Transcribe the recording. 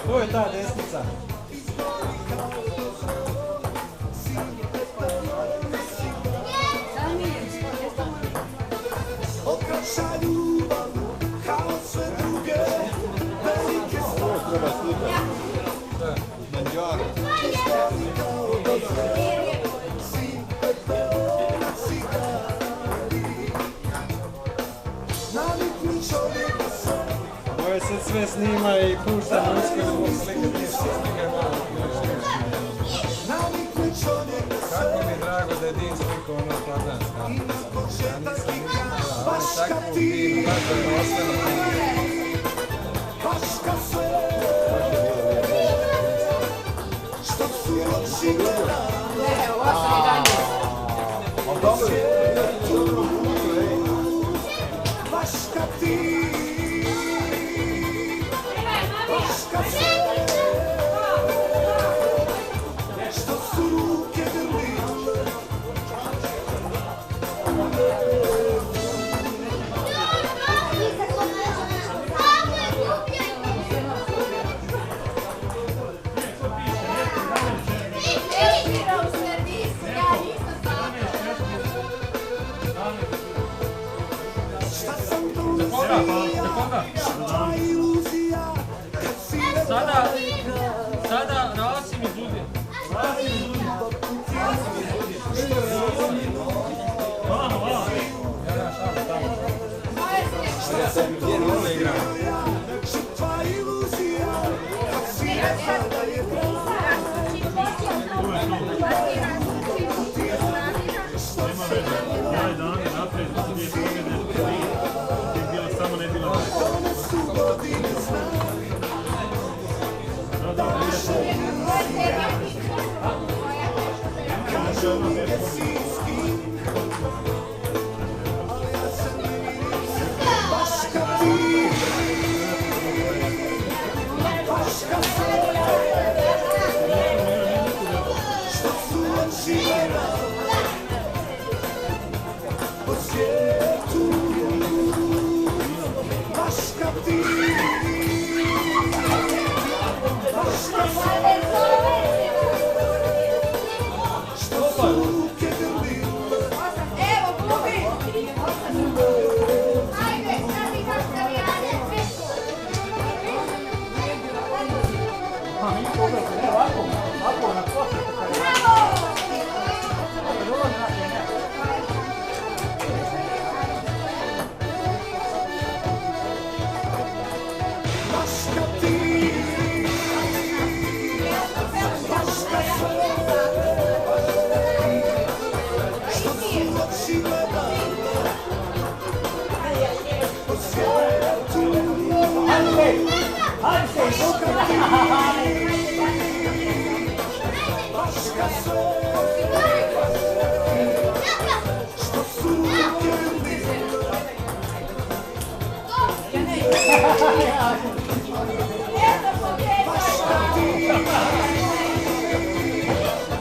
To je ta desnica. Okraša ljubav kao sve druge velike stvari. Treba slika. Manđara. Ovo je sad sve snima i pušta muško zbog slike nije slike malo. Kako mi je drago da je Din slikao ono platanska. Ja nisam nikada. On je tako fin, baš da je ostalo. Paška sve što su oči gleda. Ne, ovo sam i ranije. Paška ti, paška sve što su ruke grlile. Šta sam šta iluzija kad si Sada Rasim iz Udje. žrtva iluzija kad si rekla da je Daj dane naprijed, da se nije toga nešto ti je bila samo ne bila. one su godine zna. Kažu mi nisi s kim, ali ja se nisam. Paška ti, paška sve što su oči gleda po svijetu. Paška ti, paška sve što su ruke grlile. Evo, klubi! Ajde, sad i kako da mi rade. Paška ti, paška sve što su oči gleda po svijetu. Paška sve